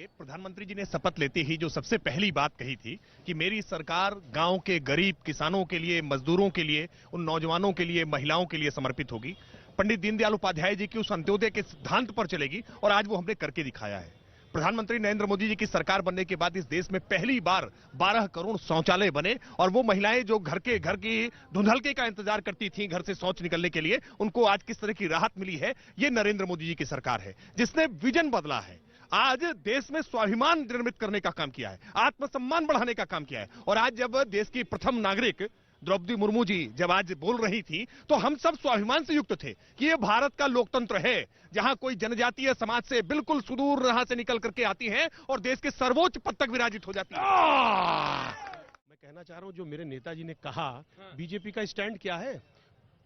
देखिए, प्रधानमंत्री जी ने शपथ लेते ही जो सबसे पहली बात कही थी कि मेरी सरकार गांव के गरीब किसानों के लिए, मजदूरों के लिए, उन नौजवानों के लिए, महिलाओं के लिए समर्पित होगी। पंडित दीनदयाल उपाध्याय जी की उस अंत्योदय के सिद्धांत पर चलेगी और आज वो हमने करके दिखाया है। प्रधानमंत्री नरेंद्र मोदी जी की सरकार बनने के बाद इस देश में पहली बार 12 करोड़ शौचालय बने और वो महिलाएं जो घर की धुंधलके का इंतजार करती थीं घर से शौच निकलने के लिए, उनको आज किस तरह की राहत मिली है, ये नरेंद्र मोदी जी की सरकार है जिसने विजन बदला है। आज देश में स्वाभिमान निर्मित करने का काम किया है, आत्मसम्मान बढ़ाने का काम किया है। और आज जब देश की प्रथम नागरिक द्रौपदी मुर्मू जी जब आज बोल रही थी तो हम सब स्वाभिमान से युक्त थे कि ये भारत का लोकतंत्र है जहां कोई जनजातीय समाज से बिल्कुल सुदूर राह से निकल करके आती है और देश के सर्वोच्च पद तक विराजित हो जाती है। मैं कहना चाह रहा हूं, जो मेरे नेताजी ने कहा, बीजेपी का स्टैंड क्या है?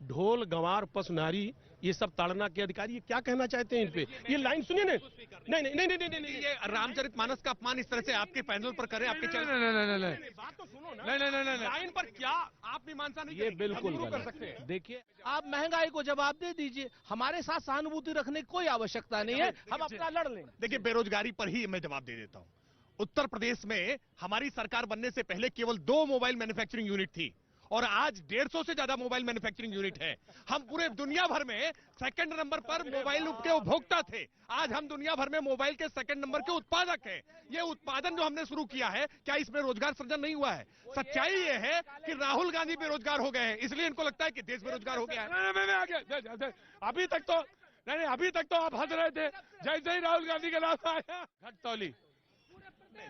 ढोल गंवार पस नारी ये सब ताड़ना के अधिकारी, ये क्या कहना चाहते हैं इन पे? ये लाइन सुनिए ना। नहीं नहीं नहीं नहीं नहीं नहीं, ये रामचरितमानस का अपमान इस तरह से आपके पैनल पर करें, आपके चैनल। नहीं, बात तो सुनो ना। नहीं, लाइन पर क्या आप मीमांसा नहीं, ये बिल्कुल कर सकते हैं। देखिए, आप महंगाई को जवाब दे दीजिए, हमारे साथ सहानुभूति रखने की कोई आवश्यकता नहीं है, हम अपना लड़ लेंगे। देखिए, बेरोजगारी पर ही मैं जवाब दे देता हूं। उत्तर प्रदेश में हमारी सरकार बनने से पहले केवल 2 मोबाइल मैन्युफैक्चरिंग यूनिट थी और आज 150 से ज्यादा मोबाइल मैन्युफैक्चरिंग यूनिट है। हम पूरे दुनिया भर में सेकंड नंबर पर मोबाइल के उपभोक्ता थे, आज हम दुनिया भर में मोबाइल के सेकंड नंबर के उत्पादक हैं। ये उत्पादन जो हमने शुरू किया है, क्या इसमें रोजगार सृजन नहीं हुआ है? सच्चाई ये है कि राहुल गांधी बेरोजगार हो गए हैं, इसलिए इनको लगता है कि देश बेरोजगार हो गया है। अभी तक तो आप हंस रहे थे जैसे ही राहुल गांधी का नाम आया घटतौली।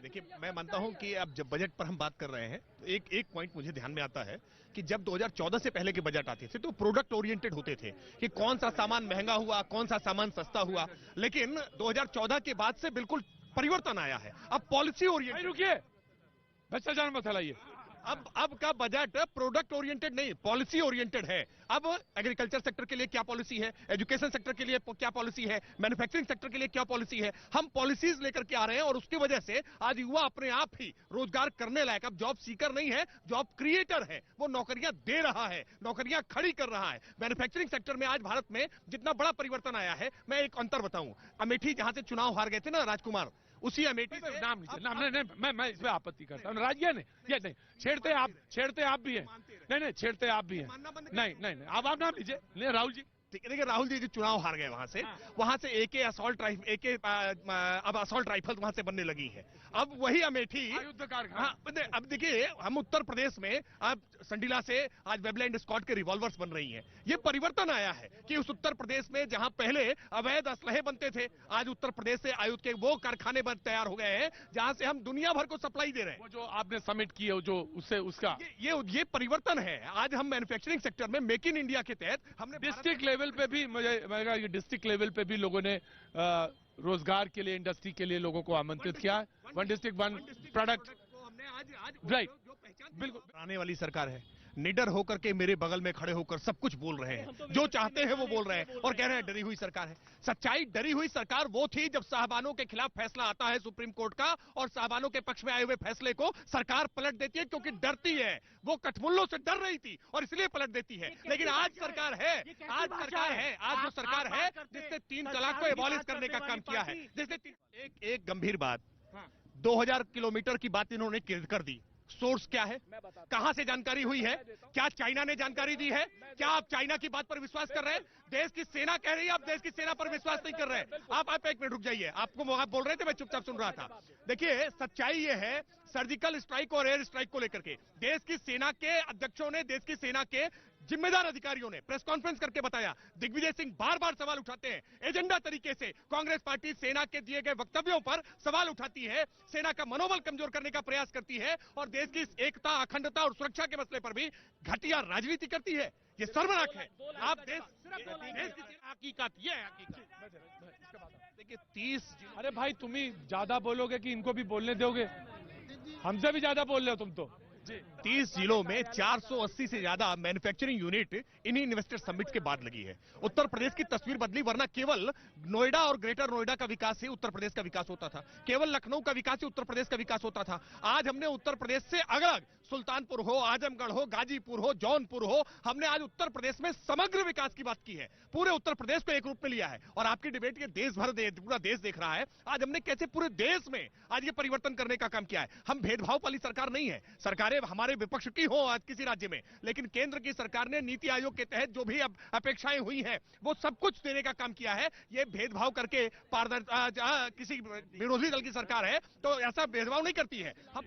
देखिए, मैं मानता हूं कि अब जब बजट पर हम बात कर रहे हैं तो एक पॉइंट मुझे ध्यान में आता है कि जब 2014 से पहले के बजट आते थे तो प्रोडक्ट ओरिएंटेड होते थे कि कौन सा सामान महंगा हुआ, कौन सा सामान सस्ता हुआ। लेकिन 2014 के बाद से बिल्कुल परिवर्तन आया है, अब पॉलिसी ओरिएंटेड। रुकिए, भ्रष्टाचार मत फैलाइए। अब का बजट प्रोडक्ट ओरिएंटेड नहीं, पॉलिसी ओरिएंटेड है। अब एग्रीकल्चर सेक्टर के लिए क्या पॉलिसी है, एजुकेशन सेक्टर के लिए क्या पॉलिसी है, मैन्युफैक्चरिंग सेक्टर के लिए क्या पॉलिसी है, हम पॉलिसीज लेकर के आ रहे हैं और उसकी वजह से आज युवा अपने आप ही रोजगार करने लायक, अब जॉब सीकर नहीं है, जॉब क्रिएटर है। वो नौकरियां दे रहा है, नौकरियां खड़ी कर रहा है। मैन्युफैक्चरिंग सेक्टर में आज भारत में जितना बड़ा परिवर्तन आया है, मैं एक अंतर बताऊं, अमेठी जहां से चुनाव हार गए थे ना राजकुमार, उसी अमेठी से नाम नहीं, मैं इसमें आपत्ति करता हूँ। राज्य ने ये नहीं छेड़ते आप भी हैं। नहीं छेड़ते आप भी हैं। नहीं अब आप नाम लीजिए। राहुल जी, देखिए, राहुल जी जो चुनाव हार गए वहां से एके असॉल्ट राइफल, अब असॉल्ट राइफल वहां से बनने लगी है। अब वही अमेठी, हाँ, अब देखिए, हम उत्तर प्रदेश में अब संडीला से आज वेबलैंड स्कॉट के रिवॉल्वर्स बन रही हैं। ये परिवर्तन आया है कि उस उत्तर प्रदेश में जहां पहले अवैध असलहे बनते थे, आज उत्तर प्रदेश से आयुध के वो कारखाने तैयार हो गए हैं जहां से हम दुनिया भर को सप्लाई दे रहे हैं। वो जो आपने समिट की है, जो उससे उसका ये परिवर्तन है। आज हम मैन्युफैक्चरिंग सेक्टर में मेक इन इंडिया के तहत हमने डिस्ट्रिक्ट लेवल पे भी, मुझे डिस्ट्रिक्ट लेवल पे भी लोगों ने रोजगार के लिए, इंडस्ट्री के लिए लोगों को आमंत्रित किया है। 1 डिस्ट्रिक्ट 1 प्रोडक्ट, राइट, बिल्कुल आने वाली सरकार है। निडर होकर के मेरे बगल में खड़े होकर सब कुछ बोल रहे हैं, जो चाहते हैं वो बोल रहे हैं और कह रहे हैं डरी हुई सरकार है। सच्चाई, डरी हुई सरकार वो थी जब साहबानों के खिलाफ फैसला आता है सुप्रीम कोर्ट का और साहबानों के पक्ष में आए हुए फैसले को सरकार पलट देती है क्योंकि डरती है। वो कठमुल्लों से डर रही थी और इसलिए पलट देती है। लेकिन आज सरकार है, आज जो सरकार है जिसने 3 तलाक को एबॉलिश करने का काम किया है, जिसने एक गंभीर बात, 2000 किलोमीटर की बात इन्होंने कर दी। सोर्स क्या है, कहां से जानकारी हुई है? क्या चाइना ने जानकारी दी है? क्या आप चाइना की बात पर विश्वास कर रहे हैं? देश की सेना कह रही है, आप देश की सेना पर विश्वास नहीं कर रहे हैं। आप 1 मिनट रुक जाइए, आपको आप बोल रहे थे, मैं चुपचाप सुन रहा था। देखिए, सच्चाई ये है, सर्जिकल स्ट्राइक और एयर स्ट्राइक को लेकर के देश की सेना के अध्यक्षों ने, देश की सेना के जिम्मेदार अधिकारियों ने प्रेस कॉन्फ्रेंस करके बताया। दिग्विजय सिंह बार बार सवाल उठाते हैं, एजेंडा तरीके से कांग्रेस पार्टी सेना के दिए गए वक्तव्यों पर सवाल उठाती है, सेना का मनोबल कमजोर करने का प्रयास करती है और देश की एकता, अखंडता और सुरक्षा के मसले पर भी घटिया राजनीति करती है। ये शर्मनाक है। आप देश की हकीकत, ये है हकीकत। देखिए 30, अरे भाई तुम ही ज्यादा बोलोगे कि इनको भी बोलने दोगे? हमसे भी ज्यादा बोल रहे हो तुम तो। 30 जिलों में 480 से ज्यादा मैन्युफैक्चरिंग यूनिट इन्हीं इन्वेस्टर समिट के बाद लगी है। उत्तर प्रदेश की तस्वीर बदली, वरना केवल नोएडा और ग्रेटर नोएडा का विकास ही उत्तर प्रदेश का विकास होता था, केवल लखनऊ का विकास ही उत्तर प्रदेश का विकास होता था। आज हमने उत्तर प्रदेश से अलग सुल्तानपुर हो, आजमगढ़ हो, गाजीपुर हो, जौनपुर हो, हमने आज उत्तर प्रदेश में समग्र विकास की बात की है। पूरे उत्तर प्रदेश को एक रूप में लिया है और आपकी डिबेट ये देश भर पूरा देश देख रहा है। आज हमने कैसे पूरे देश में आज ये परिवर्तन करने का काम किया है। हम भेदभाव वाली सरकार नहीं है, सरकारें हमारे विपक्ष की हो आज किसी राज्य में, लेकिन केंद्र की सरकार ने नीति आयोग के तहत जो भी अब अपेक्षाएं हुई हैं वो सब कुछ देने का काम किया है। ये भेदभाव करके किसी विरोधी दल की सरकार है तो ऐसा भेदभाव नहीं करती है। हम